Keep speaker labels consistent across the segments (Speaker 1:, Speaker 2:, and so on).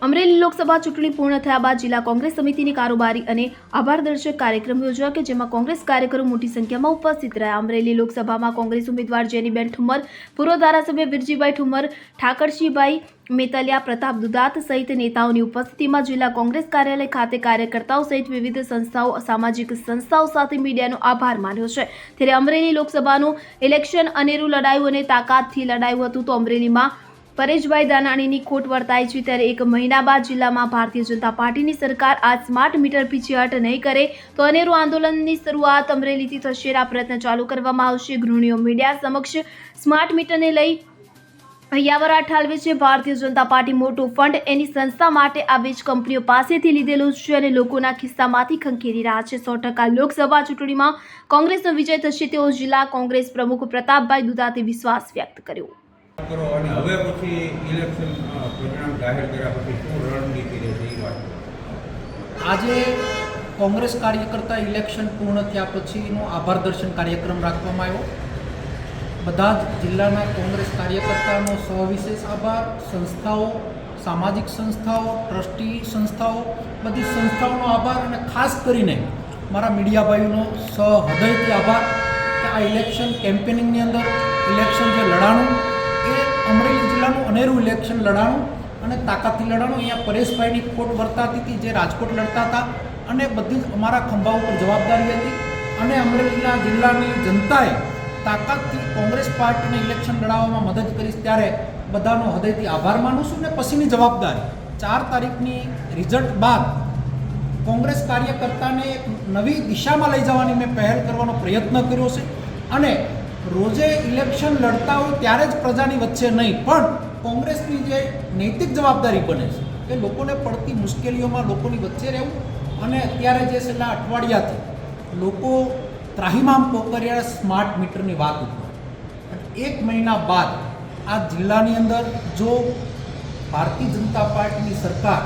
Speaker 1: અમરેલી લોકસભા ચૂંટણી પૂર્ણ થયા બાદ જિલ્લા કોંગ્રેસ સમિતિની કારોબારી અને આભારદર્શક કાર્યક્રમ યોજાયો કે જેમાં કોંગ્રેસ કાર્યકરો મોટી સંખ્યામાં ઉપસ્થિત રહ્યા। અમરેલી લોકસભામાં કોંગ્રેસ ઉમેદવાર જેનીબેન ઠુમ્મર, પૂર્વ ધારાસભ્ય વિરજીભાઈ ઠુમ્મર, ઠાકરસિંહભાઈ મેતલિયા, પ્રતાપ દુધાત સહિત નેતાઓની ઉપસ્થિતિમાં જિલ્લા કોંગ્રેસ કાર્યાલય ખાતે કાર્યકર્તાઓ સહિત વિવિધ સંસ્થાઓ, સામાજિક સંસ્થાઓ સાથે મીડિયાનો આભાર માન્યો છે। ત્યારે અમરેલી લોકસભાનું ઇલેક્શન અનેરું લડાયું અને તાકાતથી લડાયું હતું તો અમરેલીમાં પરેશભાઈ દાનાણીની ખોટ વર્તાય છે। ત્યારે એક મહિના બાદ જિલ્લામાં ભારતીય જનતા પાર્ટીની સરકાર આ સ્માર્ટ મીટર પીછેહટ નહીં કરે તો અનેરું આંદોલનની શરૂઆત અમરેલીથી થશે। આ પ્રયત્ન ચાલુ કરવામાં આવશે। ગૃહિણીઓ મીડિયા સમક્ષ સ્માર્ટ મીટરને લઈ હૈયાવરા ઠાલવે છે। ભારતીય જનતા પાર્ટી મોટું ફંડ એની સંસ્થા માટે આ વીજ કંપનીઓ પાસેથી લીધેલું છે અને લોકોના ખિસ્સામાંથી ખંખેરી રહ્યા છે। 100% લોકસભા ચૂંટણીમાં કોંગ્રેસનો વિજય થશે તેવો જિલ્લા કોંગ્રેસ પ્રમુખ પ્રતાપભાઈ દુધાતે વિશ્વાસ વ્યક્ત કર્યો।
Speaker 2: અને હવે પછી ઇલેક્શન પરિણામ જાહેર કર્યા પછી શું રણનીતિ રહેશે એ વાત?
Speaker 3: આજે કોંગ્રેસ કાર્યકર્તા ઇલેક્શન પૂર્ણ થયા પછીનો આભાર દર્શન કાર્યક્રમ રાખવામાં આવ્યો। બધા જ જિલ્લાના કોંગ્રેસ કાર્યકર્તાનો સવિશેષ આભાર। સંસ્થાઓ, સામાજિક સંસ્થાઓ, ટ્રસ્ટી સંસ્થાઓ, બધી સંસ્થાઓનો આભાર અને ખાસ કરીને મારા મીડિયા ભાઈઓનો સહૃદયથી આભાર કે આ ઇલેક્શન કેમ્પેનિંગની અંદર ઇલેક્શન જે લડાણું એ અમરેલી જિલ્લાનું અનેરું ઇલેક્શન લડાણું અને તાકાતથી લડાણું। અહીંયા પરેશભાઈની ખોટ વર્તાતી હતી જે રાજકોટ લડતા હતા અને બધી જ અમારા ખંભા ઉપર જવાબદારી હતી અને અમરેલીના જિલ્લાની જનતાએ તાકાતથી કોંગ્રેસ પાર્ટીને ઇલેક્શન લડાવવામાં મદદ કરીશ ત્યારે બધાનો હૃદયથી આભાર માનું છું। ને પછીની જવાબદારી 4 તારીખની રિઝલ્ટ બાદ કોંગ્રેસ કાર્યકર્તાને એક નવી દિશામાં લઈ જવાની મેં પહેલ કરવાનો પ્રયત્ન કર્યો છે અને રોજે ઇલેક્શન લડતા હોય ત્યારે જ પ્રજાની વચ્ચે નહીં પણ કોંગ્રેસની જે નૈતિક જવાબદારી બને છે એ લોકોને પડતી મુશ્કેલીઓમાં લોકોની વચ્ચે રહેવું અને અત્યારે જે છેલ્લા અઠવાડિયાથી લોકો ત્રાહિમામ પોકરિયા સ્માર્ટ મીટરની વાત ઉપર 1 મહિના બાદ આ જિલ્લાની અંદર જો ભારતીય જનતા પાર્ટીની સરકાર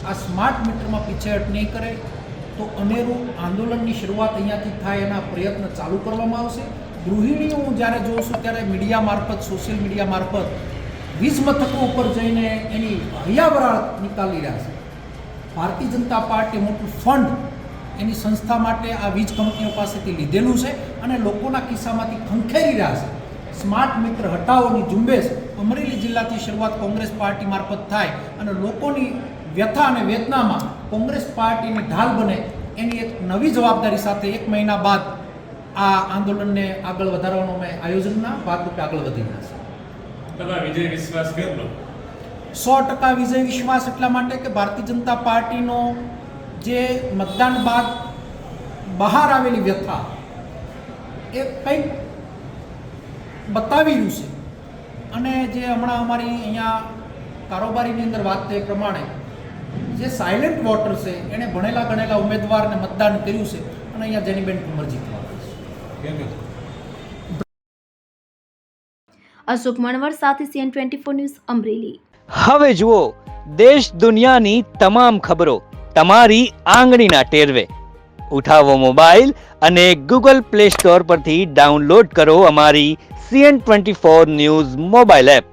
Speaker 3: આ સ્માર્ટ મીટરમાં પીછેહટ નહીં કરે તો અનેરું આંદોલનની શરૂઆત અહીંયાથી થાય એના પ્રયત્ન ચાલુ કરવામાં આવશે। ગૃહિણીઓ હું જ્યારે જોઉં છું ત્યારે મીડિયા મારફત, સોશિયલ મીડિયા મારફત વીજ મથકો ઉપર જઈને એની હૈયાવરાળ નીકાળી રહ્યા છે। ભારતીય જનતા પાર્ટી મોટું ફંડ એની સંસ્થા માટે આ વીજ કંપનીઓ પાસેથી લીધેલું છે અને લોકોના ખિસ્સામાંથી ખંખેરી રહ્યા છે। સ્માર્ટ મીટર હટાવોની ઝુંબેશ અમરેલી જિલ્લાથી શરૂઆત કોંગ્રેસ પાર્ટી મારફત થાય અને લોકોની વ્યથા અને વેદનામાં કોંગ્રેસ પાર્ટીની ઢાલ બને એની એક નવી જવાબદારી સાથે 1 મહિના બાદ આ આંદોલનને આગળ વધારવાનો અમે આયોજનના ભાગરૂપે આગળ વધી રહ્યા છે।
Speaker 4: તમારો વિજય વિશ્વાસ કેટલો?
Speaker 3: 100% વિજય વિશ્વાસ એટલા માટે કે ભારતીય જનતા પાર્ટીનો જે મતદાન બાદ બહાર આવેલી વ્યથા એ કંઈક બતાવી રહ્યું છે અને જે હમણાં અમારી અહીંયા કારોબારીની અંદર વાત થઈ પ્રમાણે જે સાયલેન્ટ વોટર છે એણે ભણેલા ગણેલા ઉમેદવારને મતદાન કર્યું છે અને અહીંયા જેનીબેન ઠુમ્મર જીતવા છે।
Speaker 1: અશોક મણવર સાથે CN24 ન્યૂઝ અમરેલી।
Speaker 5: હવે જુઓ દેશ દુનિયાની તમામ ખબરો તમારી આંગળીના ટેરવે। ઉઠાવો મોબાઈલ અને ગૂગલ પ્લે સ્ટોર પરથી ડાઉનલોડ કરો અમારી CN24 ન્યૂઝ મોબાઈલ એપ।